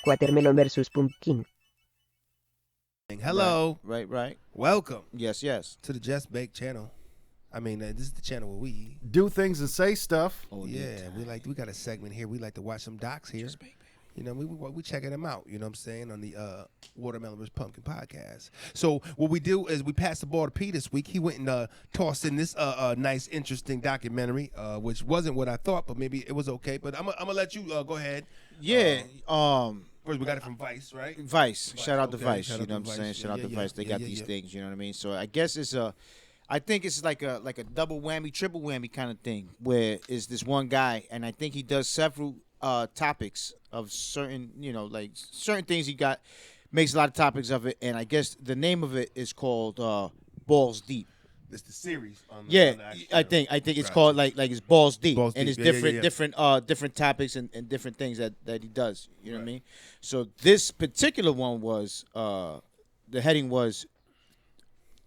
Watermelon versus Pumpkin. Hello. Right. Welcome Yes. to the Just Bake channel. I mean, this is the channel where we do things and say stuff. we got a segment here. We like to watch some docs here. Just bake. You know, we checking them out. You know what I'm saying, on the Watermelon vs. Pumpkin podcast. So what we do is we pass the ball to P this week. He went and tossed in this nice, interesting documentary, which wasn't what I thought, but maybe it was okay. But I'm gonna let you go ahead. Yeah. First, we got it from Vice, right? Vice. Shout out to Okay, Vice. shout You out know to what I'm Vice. saying? Shout out to Yeah, Vice. They got these yeah. things. You know what I mean? So I guess I think it's like a double whammy, triple whammy kind of thing, where is this one guy, and I think he does several topics of certain, like certain things he got, makes a lot of topics of it, and I guess the name of it is called Balls Deep. It's the series. On the I think it's called like it's Balls Deep, Balls and Deep. it's Yeah. different topics and different things that he does. You know what I mean? So this particular one was the heading was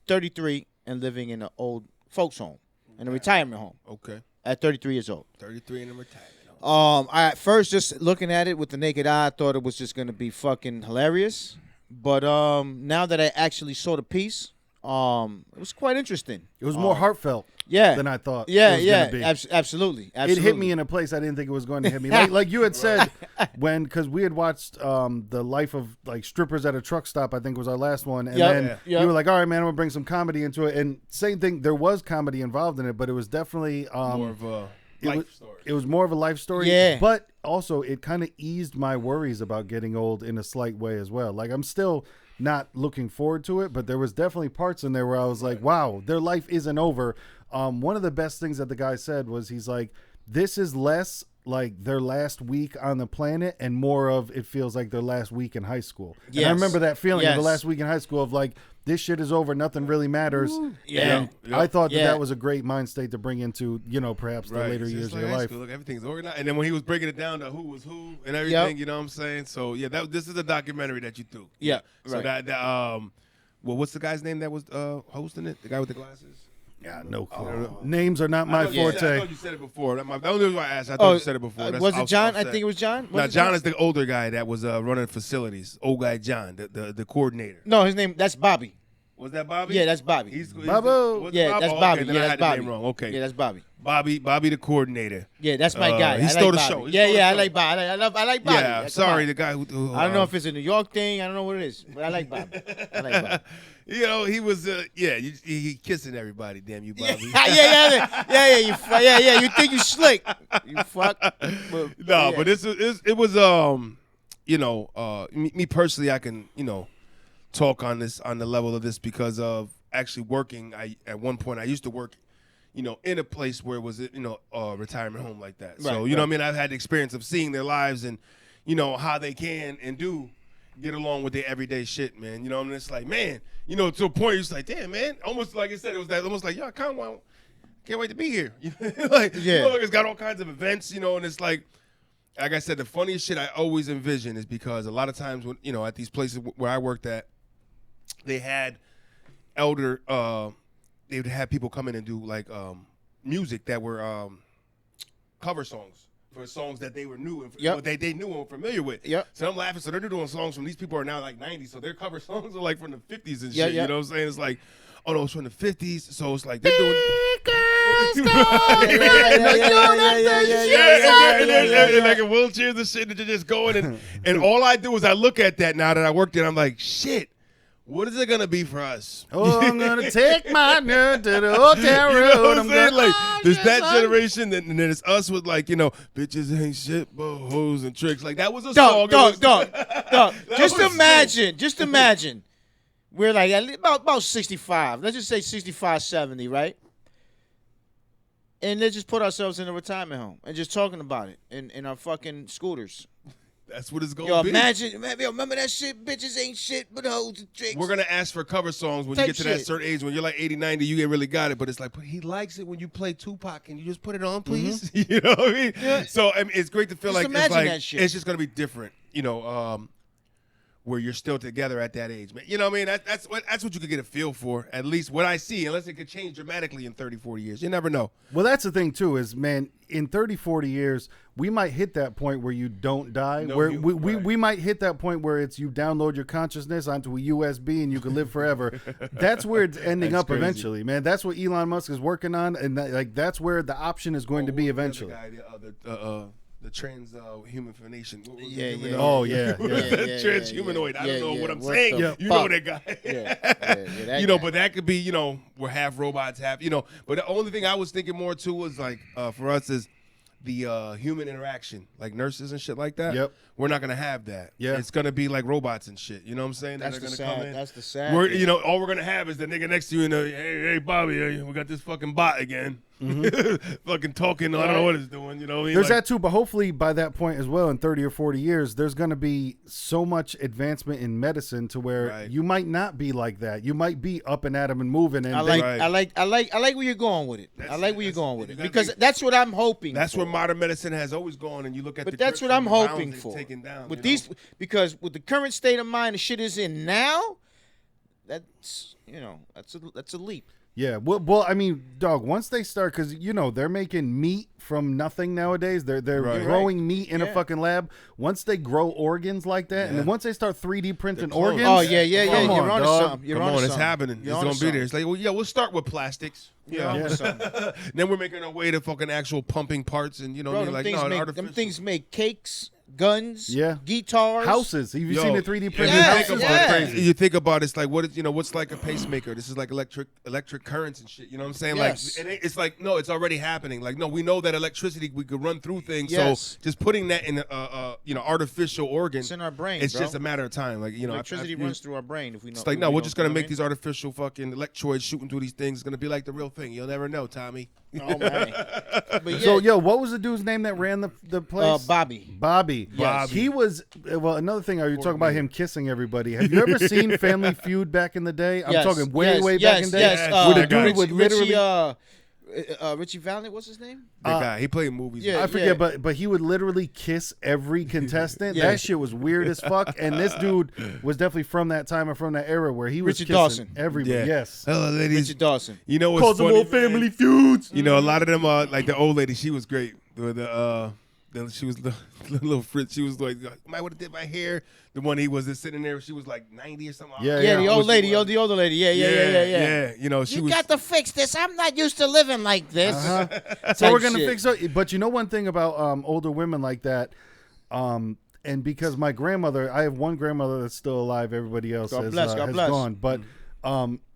33 and living in an old folks home, in a retirement home. Okay. At 33 years old. 33 in the retirement home. I at first, just looking at it with the naked eye, I thought it was just gonna be fucking hilarious. But now that I actually saw the piece, it was quite interesting. It was more heartfelt than I thought. Yeah, it was yeah, gonna be. absolutely. It hit me in a place I didn't think it was going to hit me. Like you had said, because we had watched the life of like strippers at a truck stop, I think was our last one, and then you were like, all right, man, I'm gonna bring some comedy into it, and same thing, there was comedy involved in it, but it was definitely More of a life story. It was more of a life story, Yeah. but also it kind of eased my worries about getting old in a slight way as well. Like I'm still not looking forward to it, but there was definitely parts in there where I was like, wow, their life isn't over. One of the best things that the guy said was, he's like, this is less like their last week on the planet and more of it feels like their last week in high school. And I remember that feeling of the last week in high school of like, this shit is over, nothing really matters. Yeah. And I thought that was a great mind state to bring into, perhaps the later It's years just of your high life. school. Look, everything's organized. And then when he was breaking it down to who was who and everything, you know what I'm saying? So yeah, this is a documentary that you threw. Yeah. So right. well, what's the guy's name that was hosting it? The guy with the glasses? Yeah, no clue. Names are not my forte. I thought you said it before. The only reason why I asked, I thought you said it before. Was it John? I think it was John. No, John is the older guy that was running facilities. Old guy John, the coordinator. No, his name, that's Bobby. Was that Bobby? Yeah, that's Bobby. Babu. Yeah, that's Bobby. Okay, then Yeah, I that's had Bobby. the name wrong. Okay. Yeah, that's Bobby. Bobby the coordinator. Yeah, that's my guy. He I stole like the Bobby. show. He stole the I show. like Bobby. I like Bobby. Yeah, Come sorry, on. the guy who I don't know if it's a New York thing. I don't know what it is, but I like Bobby. I like Bobby. he was he kissing everybody. Damn you, Bobby. Yeah. You think you slick? You fuck. But it was me personally, I can talk on this on the level of this because of actually working. At one point I used to work in a place where it was a retirement home like that. So you know what I mean, I've had the experience of seeing their lives and how they can and do get along with their everyday shit, man. And it's like, man, to a point you're just like, damn, man, almost like I said, it was that almost like, yo, I can't wait to be here. It's got all kinds of events, and it's like I said, the funniest shit I always envision is because a lot of times when at these places where I worked at, they had elder they would have people come in and do like music that were cover songs for songs that they were new and they knew and were familiar with. Yep. So I'm laughing. So they're doing songs from these people are now like 90s. So their cover songs are like from the 50s and shit. You know what I'm saying? It's like, oh no, it's from the 50s. So it's like they're doing. And like in wheelchairs and shit, and they're just going and all I do is I look at that now that I worked there. I'm like, shit. What is it gonna be for us? Oh, I'm gonna take my nerd to the hotel room. You know what I'm saying? Gonna, like, there's that generation, and then it's us with like, bitches ain't shit but hoes and tricks. Like that was a song. Dog. Just imagine. We're like about 65. Let's just say 65, 70, right? And let's just put ourselves in a retirement home and just talking about it in our fucking scooters. That's what it's gonna be. Imagine, remember that shit? Bitches ain't shit but hoes and tricks. We're gonna ask for cover songs when you get to that certain age. When you're like 80, 90, you ain't really got it. But it's like, but he likes it when you play Tupac. Can you just put it on, please? You know what I mean? Yeah. So I mean, it's great to feel just like it's like that shit. It's just gonna be different. Where you're still together at that age, man. You know what I mean? That's what you could get a feel for, at least what I see, unless it could change dramatically in 30, 40 years. You never know. Well, that's the thing, too, is, man, in 30, 40 years, we might hit that point where you don't die. No, where right. we might hit that point where it's you download your consciousness onto a USB and you can live forever. That's where it's ending up crazy. eventually, man. That's what Elon Musk is working on, and that's where the option is going to be eventually. The trans human nation. Yeah. Transhumanoid. I don't know what I'm saying. the You know fuck? that guy. That You know, guy. but that could be, we're half robots, half, But the only thing I was thinking more too was like for us is the human interaction, like nurses and shit like that. Yep. We're not gonna have that. Yeah. It's gonna be like robots and shit. You know what I'm saying? That's That the are gonna come sad. in. That's the sad. We're, thing. all we're gonna have is the nigga next to you and hey Bobby, we got this fucking bot again, fucking talking. I don't know what it's doing. You know, what I mean? There's Like, that too, but hopefully by that point as well, in 30 or 40 years, there's going to be so much advancement in medicine to where Right. you might not be like that. You might be up and at 'em and moving. And I like where you're going with it. I like where you're going with it because that's what I'm hoping. That's for. where modern medicine has always gone, and you look at. But the that's grips what and I'm the bounds hoping they've for. taken down, With you these, know? because with the current state of mind the shit is in now, that's that's a leap. Yeah, well, I mean, dog. Once they start, because they're making meat from nothing nowadays. They're Right. growing meat in a Yeah. fucking lab. Once they grow organs like that, and then once they start 3D printing The clones. organs, Oh yeah. Come on, You're on to dog. something. You're Come on on, to it's something. happening. You're It's on gonna to be there. something. It's like, we'll start with plastics. You're on to something. Then we're making our way to fucking actual pumping parts, and Bro, them, like things make, artificial. them things make cakes, guns, Yeah. guitars, houses. Have you Yo, seen the 3D printed yeah, houses? yeah. They're crazy. You think about it, it's like what's like a pacemaker? This is like electric currents and shit. You know what I'm saying? Yes. Like it's like no, it's already happening. Like no, we know that electricity we could run through things. Yes. So just putting that in artificial organ, It's in our brain. it's bro. just a matter of time. Like Electricity runs through our brain. If we know, It's like if no, we we're don't- just gonna you know make what these artificial fucking electroids shooting through these things. It's gonna be like the real thing. You'll never know, Tommy. I mean? Oh man. But yeah, So, yo, what was the dude's name that ran the place? Bobby. Bobby. Yes. He was, well, another thing, are you talking about him kissing everybody? Have you ever seen Family Feud back in the day? I'm Yes, talking way yes, back in the day. yes, Where the that dude guy. would literally, Richie Valiant, what's his name? That guy, he played movies. yeah. I forget, but he would literally kiss every contestant. Yeah. That shit was weird as fuck. And this dude was definitely from that time and from that era where he was Richard kissing Dawson. everybody. Yeah. Yes. Hello, ladies. Richard Dawson. You know what's Calls them funny, all Family man? Feuds. You know, a lot of them are like the old lady. She was great. She was the little Fritz. She was like, I would have did my hair. The one he was just sitting there. She was like 90 or something. Yeah, Yeah, the How old old she lady, was. the older lady. Yeah. You know, she You was. got to fix this. I'm not used to living like this. So we're gonna shit. fix it. But you know one thing about older women like that, and because my grandmother, I have one grandmother that's still alive. Everybody else God has, bless, God has bless. gone. But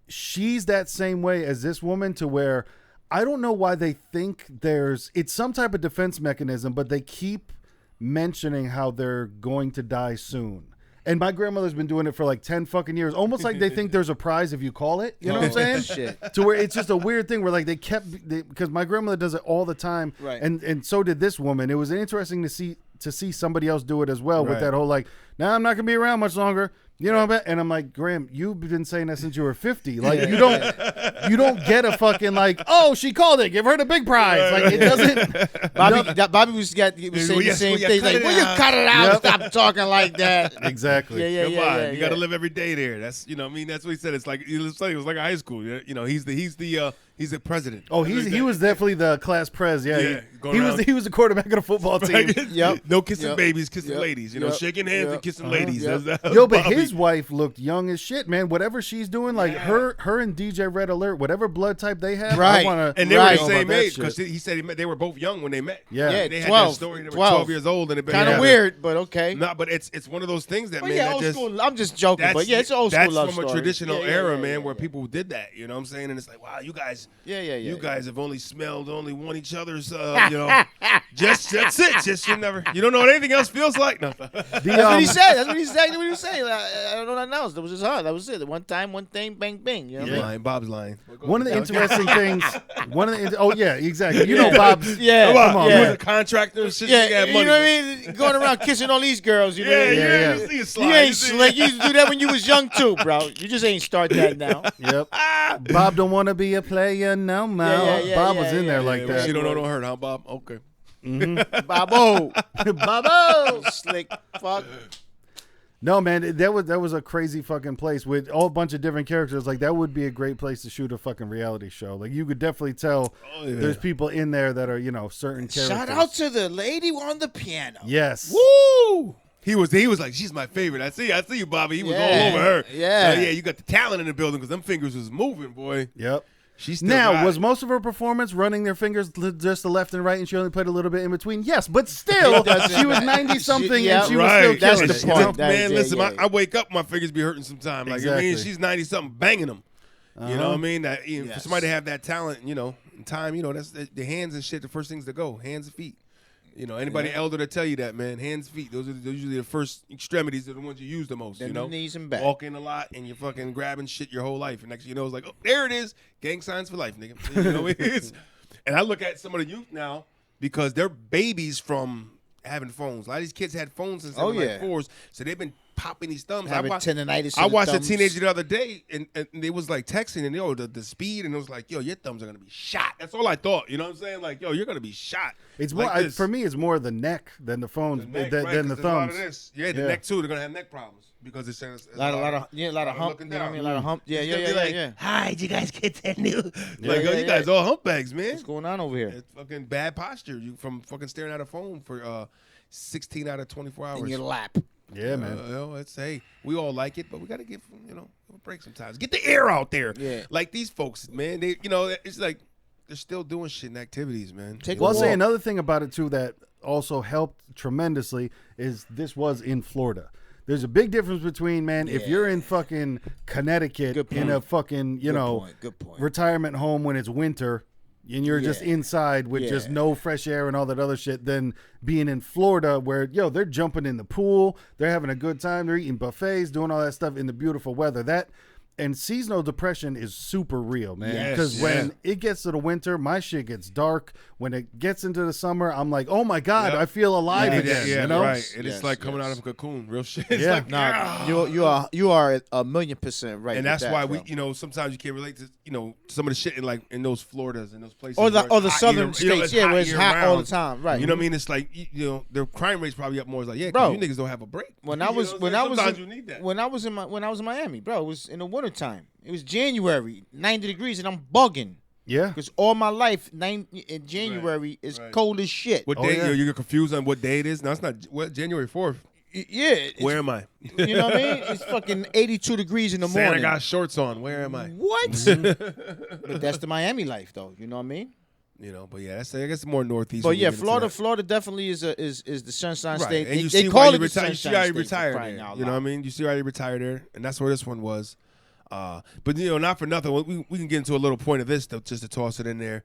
she's that same way as this woman, to where I don't know why they think it's some type of defense mechanism, but they keep mentioning how they're going to die soon. And my grandmother's been doing it for like 10 fucking years. Almost like they think there's a prize if you call it. You know what I'm saying? Shit. To where it's just a weird thing where like because my grandmother does it all the time. Right. And so did this woman. It was interesting to see somebody else do it as well, with Right. that whole like, nah, I'm not gonna be around much longer. You know what I mean? And I'm like, Graham, you've been saying that since you were 50. Like you don't get a fucking like, oh, she called it, give her the big prize. Like it doesn't. Bobby was saying the same thing. cut Like, it will you out?" cut it out? Stop talking like that. Exactly. Yeah. You got to live every day there. That's I mean, that's what he said. It's like it was like a high school. You know, he's the president. Oh, he was definitely the class prez. Yeah, Yeah, going he around. was the quarterback of the football team. Yep. No kissing Yep. babies, kissing Yep. ladies. You know, Yep. shaking hands Yep. and kissing ladies. Yep. That's Yo, but Bobby. his wife looked young as shit, man. Whatever she's doing, like her and DJ Red Alert, whatever blood type they have, Right. I wanna, And they were Right. the know same about that age shit. because he said they were both young when they met. Yeah. Yeah. They had 12, that story. They were 12. 12 years old, and it Kind of weird, but okay. No, but it's one of those things that But man, yeah, that old just school. I'm just joking, but yeah, it's an old school that's love from a story. traditional Yeah, era, yeah, man, yeah, where yeah. people did that. You know what I'm saying? And it's like, wow, you guys, Yeah. you guys have only smelled one each other's. Just that's it. Just you don't know what anything else feels like. No. That's what he said. That's what he said. What he was saying. I don't know nothing else. That was his heart. That was it. One time, one thing, bang, bang. You know what I mean? Lying, Bob's lying. One of the interesting things. Oh yeah, exactly. You know, Bob's. Yeah. Come on, yeah. he was a contractor and shit. Yeah, He had you money. know what I mean? Going around kissing all these girls, you know what I Yeah, mean? Yeah. You see a slide. You You ain't see- slick. You used to do that when you was young too, bro. You just ain't start that now. Yep. Bob don't want to be a player no more. Yeah, Bob was in there Yeah, like well, that. She don't know, don't hurt, huh, Bob? Okay. Babo. Bobo. Slick fuck. No, man, that was a crazy fucking place with a bunch of different characters. Like, that would be a great place to shoot a fucking reality show. Like, you could definitely tell there's people in there that are, certain characters. Shout out to the lady on the piano. Yes. Woo! He was like, she's my favorite. I see you, Bobby. He was all over her. Yeah. Yeah, you got the talent in the building because them fingers was moving, boy. Yep. She's still Now, got was it. most of her performance running their fingers just to left and right, and she only played a little bit in between? Yes, but still, she was 90-something, and she was still right. killing That's it. the point. Man, listen, I wake up, my fingers be hurting sometimes. Like, I mean, Exactly. she's 90-something banging them. You know what I mean? That, for Yes. somebody to have that talent, in time, that's the hands and shit, the first things to go, hands and feet. Anybody elder to tell you that, man, hands, feet, those are usually the first extremities are the ones you use the most, Then the knees and back. Walking a lot and you're fucking grabbing shit your whole life. And next thing you know, it's like, oh, there it is. Gang signs for life, nigga. It is. And I look at some of the youth now because they're babies from having phones. A lot of these kids had phones since they were like fours, so they've been popping these thumbs. Having tendinitis. I watched a thumbs. teenager the other day, and they was like texting, and the speed, and it was like, yo, your thumbs are gonna be shot. That's all I thought. You know what I'm saying? Like, yo, you're gonna be shot. It's like more this. For me. It's more the neck than the phones, The neck, than right, the 'cause there's a lot of thumbs. this. Yeah, the neck too. They're gonna have neck problems because it's A lot of hump. looking You know what I down. mean? A lot of hump. Yeah, It's yeah, gonna be yeah, like, yeah. hi, did you guys get that new? Yeah, Like, yo, yeah, you guys yeah. all humpbags, man. What's going on over here? It's fucking bad posture. You from fucking staring at a phone for 16 out of 24 hours. In your lap. Yeah, man. Hey, we all like it, but we got to give a break sometimes. Get the air out there. Yeah. Like these folks, man. They, it's like they're still doing shit and activities, man. Take Well, a I'll say walk. another thing about it too that also helped tremendously is this was in Florida. There's a big difference between, man, if you're in fucking Connecticut Good point. in a fucking, Good point. retirement home when it's winter and you're just Yeah. inside with just Yeah. no fresh air and all that other shit, then being in Florida where, they're jumping in the pool, they're having a good time, they're eating buffets, doing all that stuff in the beautiful weather. And seasonal depression is super real, man. Yes, Because when it gets to the winter, my shit gets dark. When it gets into the summer, I'm like, oh my God, Yep. I feel alive again. Yeah, you know? right. And Yes, it's like coming yes. out of a cocoon, real shit. It's Yeah. like, Nah, you are 1,000,000% right. and with that's that, why bro. we, sometimes you can't relate to, some of the shit in those Floridas and those places. or the where it's hot southern year- states, it's where it's hot all the year-round. time, right? You know what I mean? It's like their crime rate's probably up more. It's like, yeah, 'cause Bro, you niggas don't have a break. When You I know was what I'm saying? Sometimes you in, need that. when I was in Miami, bro, it was in the wintertime. It was January, 90 degrees, and I'm bugging Yeah. because all my life, in January is right. cold as shit. What Oh, day? yeah. You get confused on what day it is? No, it's not. What January 4th? Yeah, it's- Where am I? you know what I mean? It's fucking 82 degrees in the Santa morning. got shorts on. Where am I? What? But that's the Miami life, though. You know what I mean? But yeah, I guess more northeast. But when we yeah, get into that. Florida definitely is the Sunshine Right. State. And you They see call why it you the retire. You see Sunshine how you State for retired crying there. out You know what I loud. mean? You see how you retired there, and that's where this one was. But not for nothing. We can get into a little point of this though, just to toss it in there,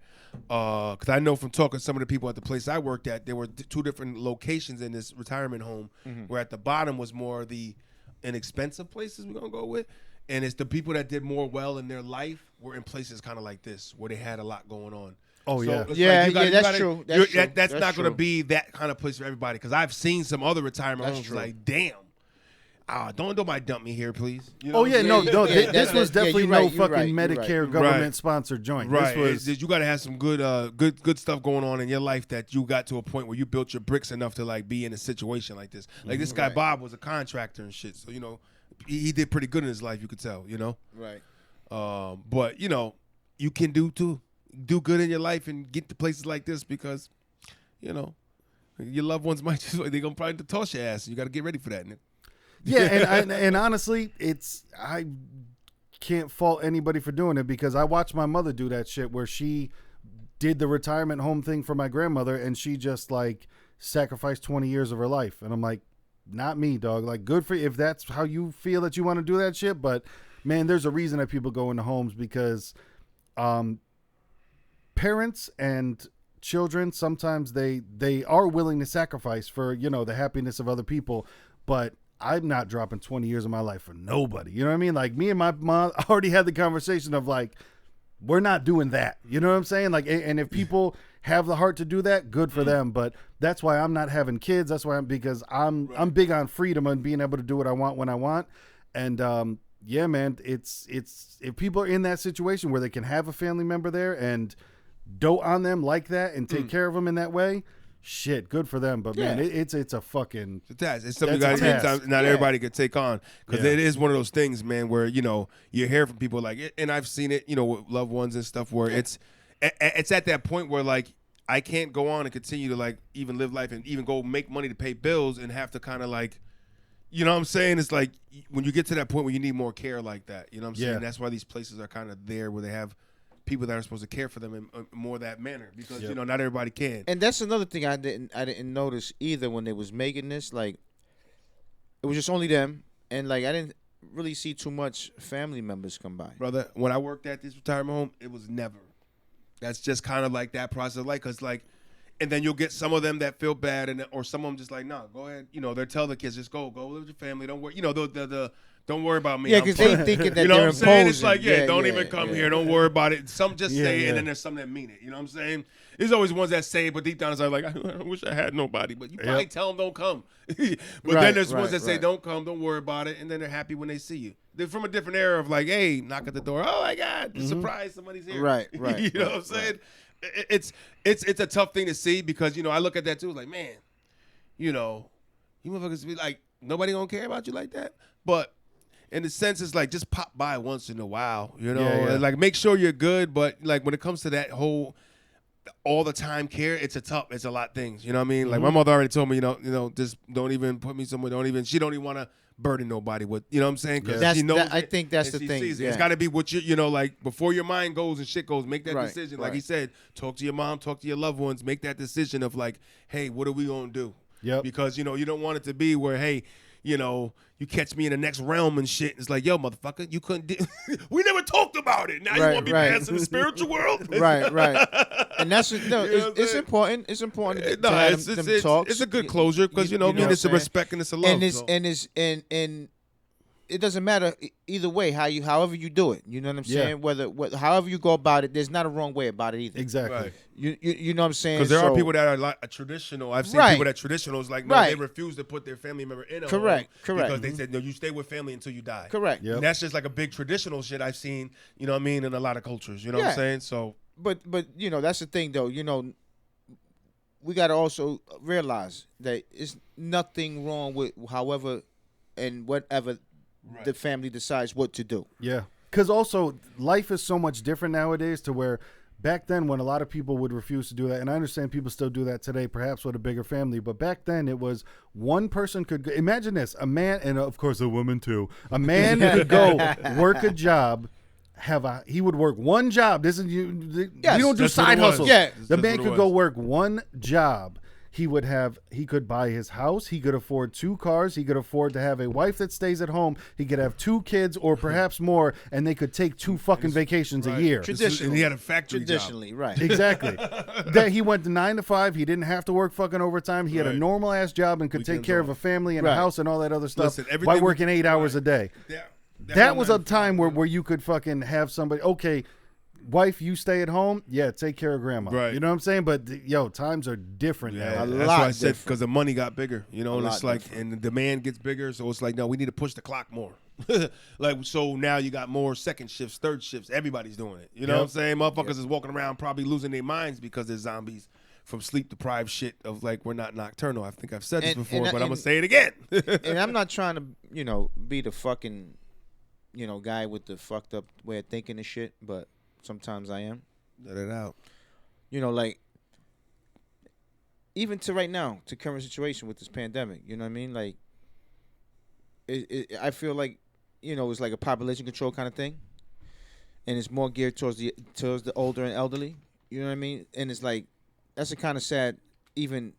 because I know from talking to some of the people at the place I worked at, there were two different locations in this retirement home, where at the bottom was more the inexpensive places we're gonna go with, and it's the people that did more well in their life were in places kind of like this where they had a lot going on. Oh, yeah. it's Yeah, you yeah, that's true. That's true. That's That's not going to true. be that kind of place for everybody. Because I've seen some other retirement That's homes true. like, damn, don't nobody dump me here, please. You know Oh what I'm yeah, saying? no. Yeah, This was definitely you're right, no you're fucking right, you're Medicare right. government sponsored joint. Right, This was you got to have some good stuff going on in your life that you got to a point where you built your bricks enough to like be in a situation like this. Like this guy Right. Bob was a contractor and shit, so he did pretty good in his life. You could tell, Right. But you can do good in your life and get to places like this because, your loved ones might they're gonna probably toss your ass. You got to get ready for that. Nick. yeah, and honestly, I can't fault anybody for doing it because I watched my mother do that shit where she did the retirement home thing for my grandmother and she just like sacrificed 20 years of her life, and I'm like, not me, dog. Like, good for you if that's how you feel that you want to do that shit, but man, there's a reason that people go into homes because parents and children sometimes they are willing to sacrifice for the happiness of other people, but I'm not dropping 20 years of my life for nobody. You know what I mean? Like, me and my mom already had the conversation of like, we're not doing that. You know what I'm saying? Like, and if people have the heart to do that, good for them. But that's why I'm not having kids. That's why because I'm big on freedom and being able to do what I want when I want. And yeah, man, it's if people are in that situation where they can have a family member there and dote on them like that and take care of them in that way, shit, good for them. But man, it's a fucking it's a task. It's something that's a task. not everybody could take on because Yeah. it is one of those things, man, where you hear from people like, and I've seen it, with loved ones and stuff, where it's at that point where like I can't go on and continue to like even live life and even go make money to pay bills and have to kind of like, you know what I'm saying? It's like when you get to that point where you need more care like that, you know what I'm saying? That's why these places are kind of there where they have people that are supposed to care for them in more that manner because not everybody can. And that's another thing I didn't notice either when they was making this. Like, it was just only them, and like I didn't really see too much family members come by. Brother, when I worked at this retirement home, it was never. That's just kind of like that process, like, cause like, and then you'll get some of them that feel bad, or some of them just like, nah, go ahead. They'll tell the kids, just go live with your family. Don't worry. The don't worry about me. Yeah, because they thinking that you know they're what I'm saying? It's imposing. like, don't even come here. Don't worry about it. Some just say it, and then there's some that mean it. You know what I'm saying? There's always ones that say it, but deep down it's like, I wish I had nobody. But you probably tell them don't come. But then there's ones that say don't come, don't worry about it, and then they're happy when they see you. They're from a different era of like, hey, knock at the door. Oh my God, surprise, somebody's here. Right. You know what I'm saying? It's a tough thing to see because I look at that too. Like, man, you motherfuckers be like, nobody gonna care about you like that. But in the sense, it's like just pop by once in a while, and like make sure you're good. But like when it comes to that whole all the time care, it's a lot of things. You know what I mean? Like my mother already told me, just don't even put me somewhere. She don't even want to burden nobody with, you know what I'm saying? Because she knows. I think that's the thing. It's got to be what like before your mind goes and shit goes, make that decision. Like he said, talk to your mom, talk to your loved ones, make that decision of like, hey, what are we gonna do? Yep. Because you don't want it to be where, hey, you catch me in the next realm and shit. It's like, yo, motherfucker, you couldn't do. We never talked about it. Now you want to be passed in the spiritual world? Right. And that's it's important. It's important to have them talk. It's a good closure because it's a respect and it's a love. And it doesn't matter either way however you do it. You know what I'm saying? Whether however you go about it, there's not a wrong way about it either. Exactly. Right. You know what I'm saying? Because there are people that are like a traditional. I've seen people that traditional is like, no, they refuse to put their family member in a home because they said, no, you stay with family until you die. Correct. Yep. And that's just like a big traditional shit I've seen, you know what I mean, in a lot of cultures. You know what I'm saying? So But that's the thing though, we gotta also realize that it's nothing wrong with however and whatever the family decides what to do. Yeah. Because also life is so much different nowadays to where back then when a lot of people would refuse to do that, and I understand people still do that today, perhaps with a bigger family, but back then it was one person could go, imagine this, a man, and of course a woman too, a man could go work a job, he would work one job. This is you don't do side hustles. Yeah. The man could go work one job. He could buy his house. He could afford 2 cars. He could afford to have a wife that stays at home. He could have 2 kids or perhaps more, and they could take 2 fucking vacations a year. Traditionally, he had a factory job. Right. Exactly. That he went to 9 to 5. He didn't have to work fucking overtime. He had a normal ass job and could take care of a family and a house and all that other stuff by working 8 hours a day. Yeah. That was a time where you could fucking have somebody, okay, wife, you stay at home. Yeah, take care of grandma. Right. You know what I'm saying? But times are different now. That's why I said because the money got bigger. And it's like, and the demand gets bigger. So it's like, no, we need to push the clock more. Like, so now you got more second shifts, third shifts. Everybody's doing it. You know what I'm saying? Motherfuckers is walking around probably losing their minds because they're zombies from sleep deprived shit of like, we're not nocturnal. I think I've said this before, but I'm gonna say it again. And I'm not trying to, be the fucking, guy with the fucked up way of thinking and shit, but sometimes I am. Let it out. Like, even to right now, to current situation with this pandemic, you know what I mean? Like, I feel like, it's like a population control kind of thing. And it's more geared towards the older and elderly. You know what I mean? And it's like, that's a kind of sad, even,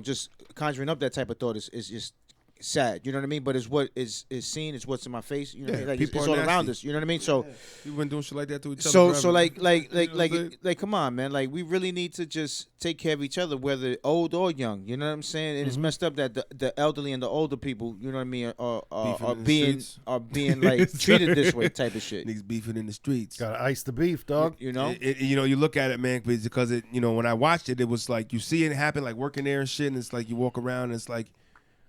just conjuring up that type of thought is just sad, you know what I mean? But it's what is seen, it's what's in my face, you know what I mean? Like it's all around us, you know what I mean? So we've been doing shit like that to each other. So like come on, man. Like we really need to just take care of each other, whether old or young, you know what I'm saying? And it's messed up that the elderly and the older people, you know what I mean, are being like treated this way type of shit. Niggas beefing in the streets. Gotta ice the beef, dog. You know? You look at it, man, because it, when I watched it, it was like you see it happen, like working there and shit, and it's like you walk around and it's like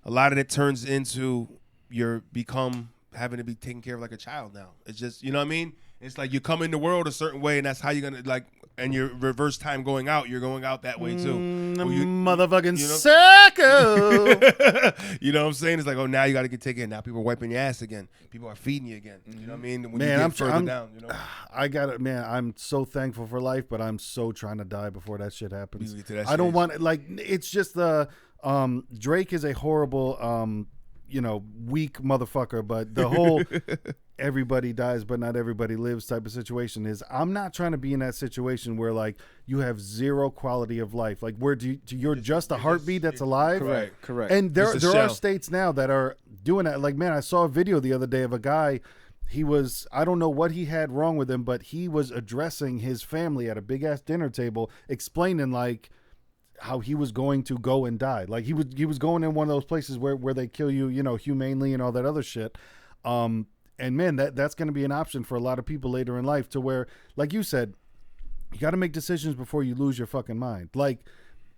a lot of it turns into having to be taken care of like a child now. It's just, you know what I mean? It's like you come in the world a certain way, and that's how you're going to, like, and your reverse time going out, you're going out that way too. Motherfucking you know? psycho. You know what I'm saying? It's like, oh, now you got to get taken. Now people are wiping your ass again. People are feeding you again. You know what I mean? When Man, you get further down, you know. I got it, man. I'm so thankful for life, but I'm so trying to die before that shit happens. I don't want like it's just the Drake is a horrible weak motherfucker, but the whole everybody dies but not everybody lives type of situation is I'm not trying to be in that situation where like you have zero quality of life, like where you're just a heartbeat that's alive. Correct. And there are states now that are doing that. Like, man, I saw a video the other day of a guy. I don't know what he had wrong with him, but he was addressing his family at a big ass dinner table, explaining like how he was going to go and die. Like he was going in one of those places where they kill you, humanely and all that other shit. And man, that's going to be an option for a lot of people later in life, to where, like you said, you got to make decisions before you lose your fucking mind. Like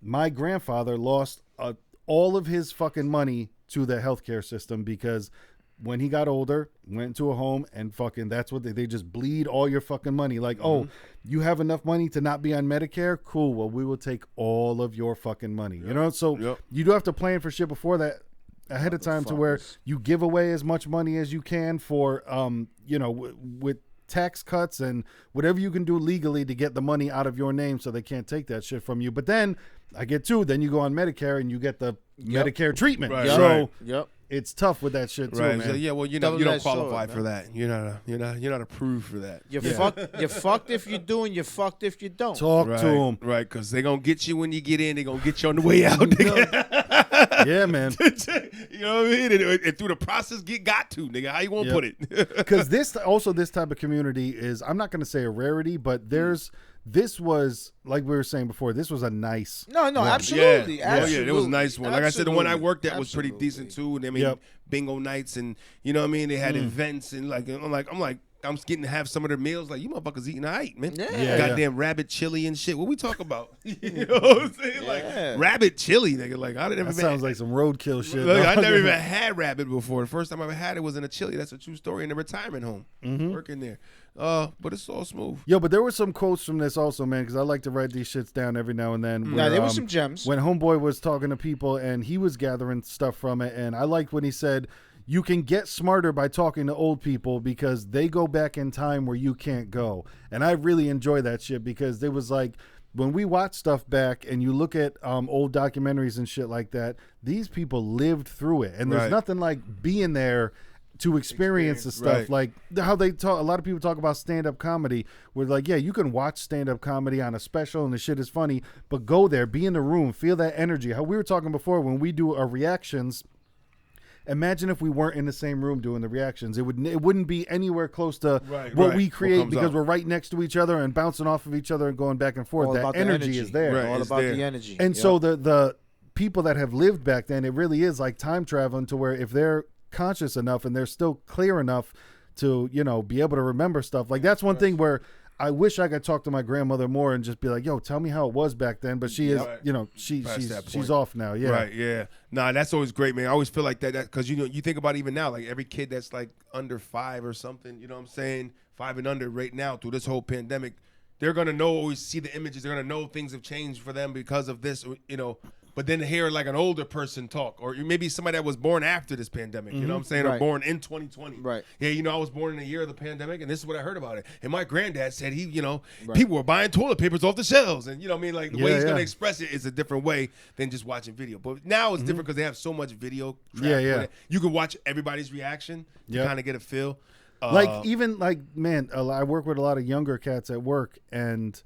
my grandfather lost all of his fucking money to the healthcare system because when he got older, went to a home and fucking that's what they just bleed all your fucking money. Like, oh, you have enough money to not be on Medicare? Cool. Well, we will take all of your fucking money. So you do have to plan for shit before that ahead of time, to where you give away as much money as you can for, with tax cuts and whatever you can do legally to get the money out of your name so they can't take that shit from you. But then then you go on Medicare and you get the Medicare treatment. Right. So Yep. It's tough with that shit too, man. So, yeah, well, you don't qualify for that. You're not approved for that. You're fucked if you do, and you're fucked if you don't. Talk to them, right? Because they're gonna get you when you get in. They're gonna get you on the way out. Yeah, man. You know what I mean? And through the process, got to, nigga. How you gonna put it? Because this type of community is, I'm not gonna say a rarity, but this was, like we were saying before, this was a nice. No, absolutely. Yeah, it was a nice one. Like I said, the one I worked at was pretty decent too. And I mean, bingo nights, and you know what I mean. They had events, and I'm getting to have some of their meals. Like, you motherfuckers eating all right, man. Goddamn rabbit chili and shit. What we talk about? You know what I'm saying? Like rabbit chili, nigga. Like that sounds like some roadkill shit. Look, I never even had rabbit before. The first time I ever had it was in a chili. That's a true story, in a retirement home. Working there. But it's all smooth. Yo, but there were some quotes from this also, man, because I like to write these shits down every now and then. Yeah, there were some gems. When Homeboy was talking to people and he was gathering stuff from it, and I liked when he said, you can get smarter by talking to old people because they go back in time where you can't go. And I really enjoy that shit, because there was like, when we watch stuff back and you look at old documentaries and shit like that, these people lived through it. And there's nothing like being there to experience the stuff. Like how they talk, a lot of people talk about stand-up comedy, where like, yeah, you can watch stand-up comedy on a special and the shit is funny, but go there, be in the room, feel that energy. How we were talking before, when we do our reactions, imagine if we weren't in the same room doing the reactions. It wouldn't be anywhere close to what we create, because we're right next to each other and bouncing off of each other and going back and forth. That energy is there. All about the energy. And so the people that have lived back then, it really is like time traveling, to where if they're conscious enough and they're still clear enough to, be able to remember stuff. Like that's one thing where I wish I could talk to my grandmother more and just be like, yo, tell me how it was back then. But she is, she's off now. Yeah. Right. Yeah. Nah, that's always great, man. I always feel like that because, you think about even now, like every kid that's like under 5 or something, you know what I'm saying? 5 and under right now through this whole pandemic, they're going to always see the images. They're going to know things have changed for them because of this, But then to hear like an older person talk, or maybe somebody that was born after this pandemic, you know what I'm saying, or born in 2020. Right. Yeah, I was born in the year of the pandemic, and this is what I heard about it. And my granddad said people were buying toilet papers off the shelves, and you know what I mean, like the way he's gonna express it is a different way than just watching video. But now it's different because they have so much video. You can watch everybody's reaction to kind of get a feel. Man, I work with a lot of younger cats at work, and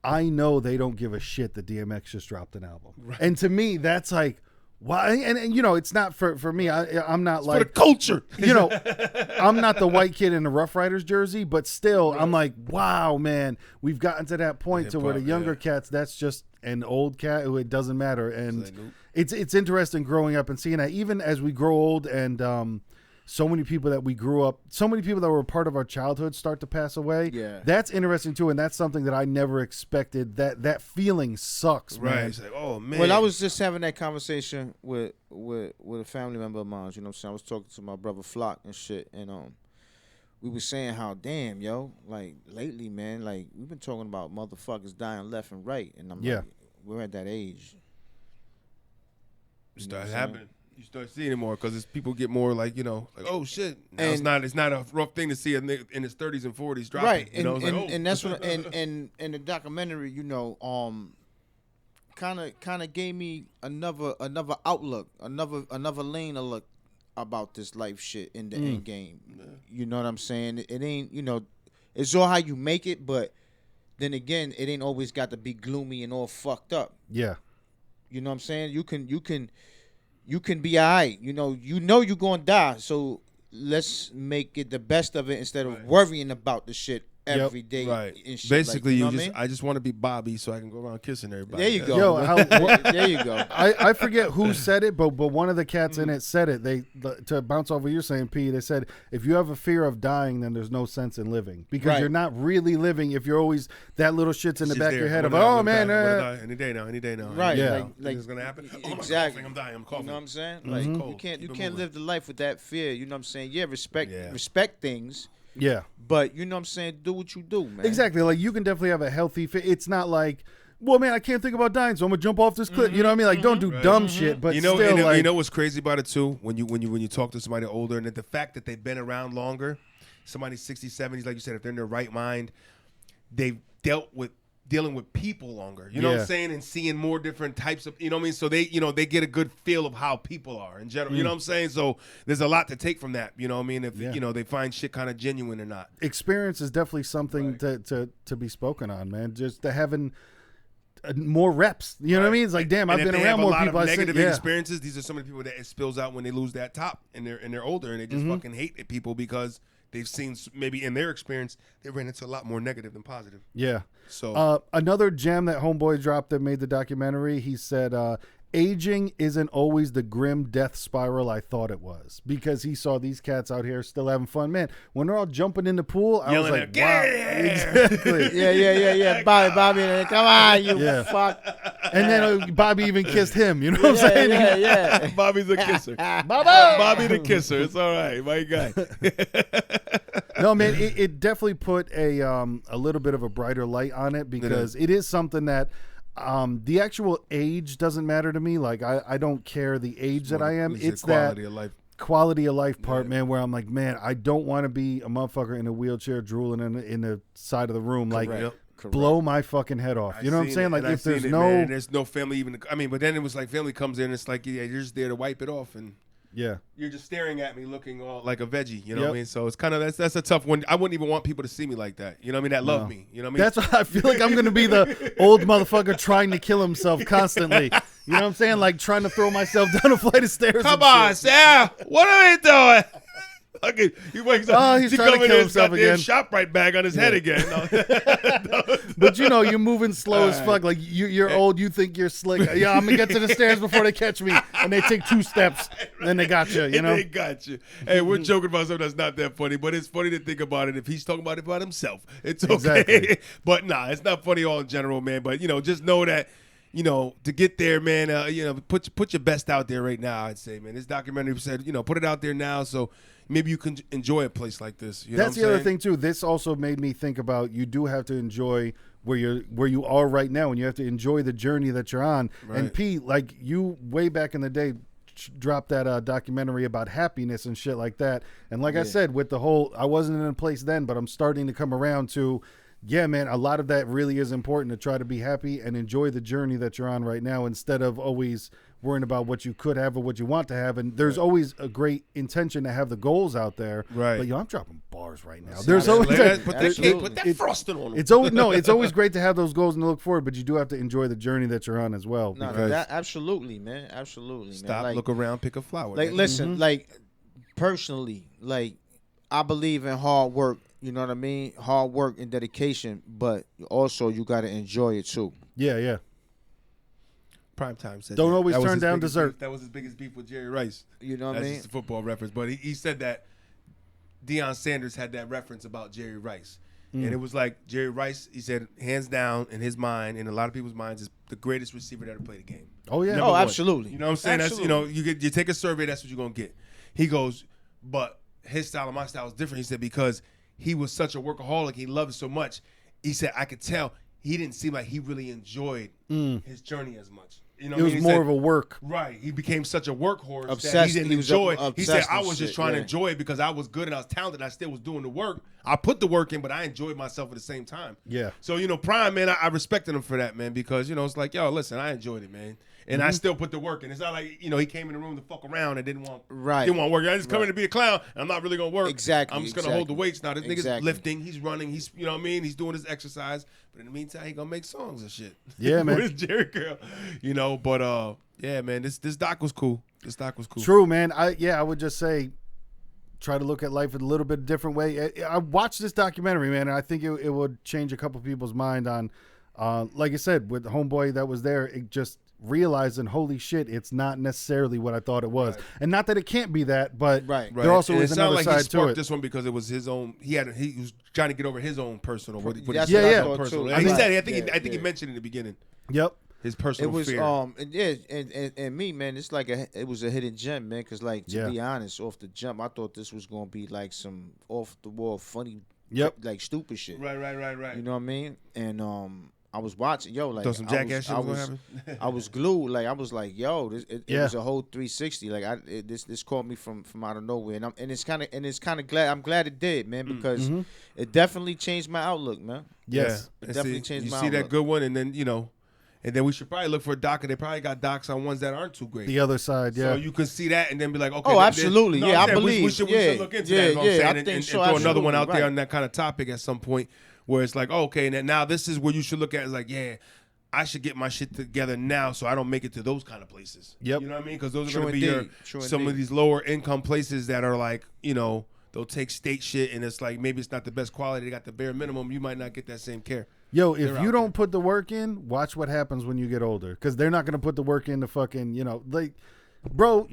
I know they don't give a shit that DMX just dropped an album. Right. And to me, that's like, why? And it's not for me. I'm not it's like for the culture. I'm not the white kid in the Rough Riders jersey, but still, I'm like, wow, man, we've gotten to that point where the younger cats, that's just an old cat who it doesn't matter. And it's interesting growing up and seeing that, even as we grow old and so many people that we grew up, so many people that were a part of our childhood start to pass away. Yeah. That's interesting too, and that's something that I never expected. That feeling sucks, man. Right. It's like, oh man. Well, I was just having that conversation with a family member of mine, you know what I'm saying? I was talking to my brother Flock and shit, and we were saying how damn yo, like lately, man, like we've been talking about motherfuckers dying left and right, and I'm like, we're at that age. It starts happening. You start seeing it more because people get more like like oh shit. Now it's not a rough thing to see a nigga in his 30s and 40s dropping. Right, and that's what and the documentary, kind of gave me another outlook, another lane to look about this life shit in the end game. Yeah. You know what I'm saying? It ain't, it's all how you make it, but then again, it ain't always got to be gloomy and all fucked up. Yeah. You know what I'm saying? You can be all right. You know you're going to die, so let's make it the best of it instead of worrying about the shit every day. Right. And shit. Basically, like, I just want to be Bobby so I can go around kissing everybody. There you go. Yo, there you go. I forget who said it, but one of the cats in it said it. To bounce off what you're saying, P, they said, if you have a fear of dying, then there's no sense in living. Because you're not really living if you're always, that little shit's in the back of your head of, oh, man. Any day now. Right. Yeah. Like it's going to happen? Exactly. I'm dying. I'm coughing. You know what I'm saying? Like, you can't live the life with that fear. You know what I'm saying? Yeah, respect things. Yeah. But, you know what I'm saying? Do what you do, man. Exactly. Like, you can definitely have a healthy fit. It's not like, well, man, I can't think about dying, so I'm going to jump off this cliff. You know what I mean? Like, don't do dumb shit, but still, like... You know what's crazy about it, too? When you talk to somebody older, and the fact that they've been around longer, somebody 60s, 70s, like you said, if they're in their right mind, they've dealing with people longer, you know what I'm saying, and seeing more different types of, you know what I mean, so they get a good feel of how people are in general, you know what I'm saying, so there's a lot to take from that, you know what I mean, if they find shit kind of genuine or not. Experience is definitely something to be spoken on, man, just to having more reps, you know what I mean, it's like, damn, I've been around more people. Negative experiences, these are some of the people that it spills out when they lose that top and they're older and they just fucking hate people because they've seen, maybe in their experience, they ran into a lot more negative than positive. Yeah. So another gem that Homeboy dropped that made the documentary, he said, aging isn't always the grim death spiral I thought it was, because he saw these cats out here still having fun. Man, when they're all jumping in the pool, I was like, wow. Exactly. Yeah. Bobby, come on, you fuck. And then Bobby even kissed him, you know what I'm saying? Yeah. Bobby's a kisser. Bobby the kisser. It's all right, my guy. No, man, it definitely put a little bit of a brighter light on it, because it is something that the actual age doesn't matter to me. Like, I don't care the age that I am. It's that quality of life part, man, where I'm like, man, I don't want to be a motherfucker in a wheelchair drooling in the side of the room. Like, blow my fucking head off. You know what I'm saying? Like, if there's no family even, I mean, but then it was like family comes in and it's like, you're just there to wipe it off, and you're just staring at me looking all like a veggie, you know what I mean? So it's kind of, that's a tough one. I wouldn't even want people to see me like that, you know what I mean, that love me, you know what I mean? That's why I feel like I'm going to be the old motherfucker trying to kill himself constantly. You know what I'm saying? Like, trying to throw myself down a flight of stairs. Come on, Sam, what are we doing? Okay, he wakes up. He's trying to kill himself again. ShopRite bag on his head again. No. But you're moving slow as fuck. Like, you're old. You think you're slick. Yeah, I'm gonna get to the stairs before they catch me. And they take 2 steps. Then they got you. You know. They got you. Hey, we're joking about something that's not that funny, but it's funny to think about it. If he's talking about it about himself, it's okay. Exactly. But nah, it's not funny all in general, man. But just know that. To get there, man, put your best out there right now, I'd say, man. This documentary said, put it out there now so maybe you can enjoy a place like this. That's the other thing, too. This also made me think about, you do have to enjoy where you are right now, and you have to enjoy the journey that you're on. Right. And Pete, like, you way back in the day dropped that documentary about happiness and shit like that. And like I said, with the whole, I wasn't in a place then, but I'm starting to come around to, yeah, man, a lot of that really is important, to try to be happy and enjoy the journey that you're on right now, instead of always worrying about what you could have or what you want to have. And there's always a great intention to have the goals out there. Right. But I'm dropping bars right now. There's always put that frosting on them. It's always great to have those goals and to look forward, but you do have to enjoy the journey that you're on as well. No, absolutely, man. Absolutely. Stop, man. look around, pick a flower. Like, listen, like, personally, like, I believe in hard work. You know what I mean? Hard work and dedication, but also you got to enjoy it too. Yeah. Primetime said don't always turn down dessert. That was his biggest beef with Jerry Rice. You know what I mean? That's just a football reference, but he said that Deion Sanders had that reference about Jerry Rice. And it was like Jerry Rice, he said, hands down in his mind, in a lot of people's minds, is the greatest receiver that ever played a game. Oh, yeah. Absolutely. You know what I'm saying? Absolutely. That's, you take a survey, that's what you're going to get. He goes, but his style and my style was different. He said because he was such a workaholic, he loved it so much. He said I could tell he didn't seem like he really enjoyed his journey as much. You know, it was more of a work. Right. He became such a workhorse Obsessed. that he didn't enjoy. He said, obsessed I with was just shit, trying to yeah. enjoy it because I was good and I was talented and I still was doing the work. I put the work in, but I enjoyed myself at the same time. Yeah. So, you know, Prime, man, I respected him for that, man, because, you know, it's like, yo, listen, I enjoyed it, man. And I still put the work in. It's not like, you know, he came in the room to fuck around and didn't want to work. I just come in to be a clown and I'm not really going to work. Exactly. I'm just going to hold the weights. Now, this nigga's lifting. He's running. He's, you know what I mean? He's doing his exercise. But in the meantime, he going to make songs and shit. Yeah, man. With Jerry Curl. You know, but, yeah, man, this doc was cool. This doc was cool. True, man. I would just say try to look at life in a little bit different way. I watched this documentary, man, and I think it would change a couple people's mind on, like I said, with the homeboy that was there, it just realizing, holy shit, it's not necessarily what I thought it was. Right. And not that it can't be that, but there also is another like side he sparked to it. This one because it was his own. He was trying to get over his own personal. Personal. I think he mentioned in the beginning. Yep. His personal fear. And me, man, it's like it was a hidden gem, man. Because like to be honest, off the jump, I thought this was gonna be like some off the wall funny, like stupid shit. Right. You know what I mean? And I was watching, like thought some jackass shit was gonna happen. I was glued. Like I was like, yo, it was a whole 360. Like this caught me from out of nowhere, and it's kind of glad. I'm glad it did, man, because it definitely changed my outlook, man. Yes, it definitely changed my outlook. You see that good one, and then and then we should probably look for a doc. They probably got docs on ones that aren't too great. The other side, So you can see that and then be like, okay. Oh, absolutely. I believe. We should look into that. And throw another one out there on that kind of topic at some point where it's like, okay, and now this is where you should look at. It's like, I should get my shit together now so I don't make it to those kind of places. Yep. You know what I mean? Because those are going to be some of these lower income places that are like, they'll take state shit and it's like maybe it's not the best quality. They got the bare minimum. You might not get that same care. Yo, if you don't put the work in, watch what happens when you get older. Because they're not going to put the work in to fucking, like, bro,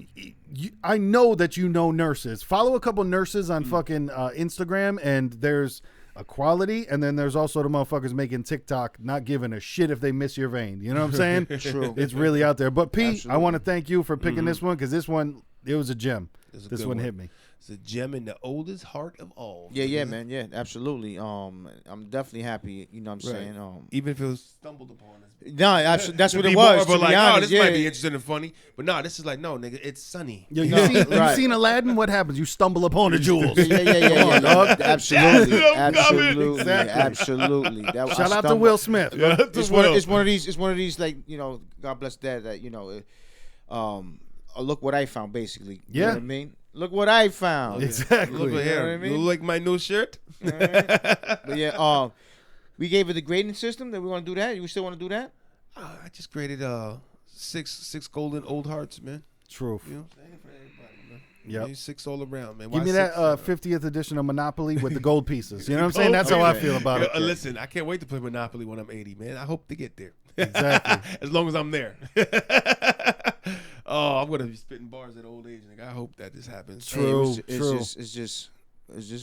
I know that you know nurses. Follow a couple nurses on fucking Instagram, and there's a quality, and then there's also the motherfuckers making TikTok not giving a shit if they miss your vein. You know what I'm saying? True. It's really out there. But Pete, I want to thank you for picking this one, because this one, it was a gem. This one hit me. It's a gem in the oldest heart of all. Yeah, man. Yeah, absolutely. I'm definitely happy. You know what I'm saying? Even if it was stumbled upon. No, that's what it was. To be honest, this might be interesting and funny, but no, this is like, no, nigga, it's sunny. Yo, you seen Aladdin? What happens? You stumble upon the jewels. Yeah. Absolutely. Shout out to Will Smith. Yeah, it's one of these like, God bless that look what I found, basically. You know what I mean? Look what I found. Exactly. Look at here. You like my new shirt? But yeah, we gave it the grading system. That we want to do that. You still want to do that? I just graded six golden old hearts, man. Truth. You know what I'm saying? For everybody, man. Yep. 6 all around, man. Give me that 50th edition of Monopoly with the gold pieces. You know what I'm saying? That's how I feel about it. Listen, I can't wait to play Monopoly when I'm 80, man. I hope to get there. Exactly. As long as I'm there. Oh, I'm gonna be spitting bars at old age, nigga. I hope that this happens. True. It's just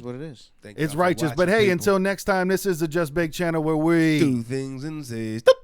what it is. It's righteous. But hey, until next time, this is the Just Bake channel where we do things and say stop.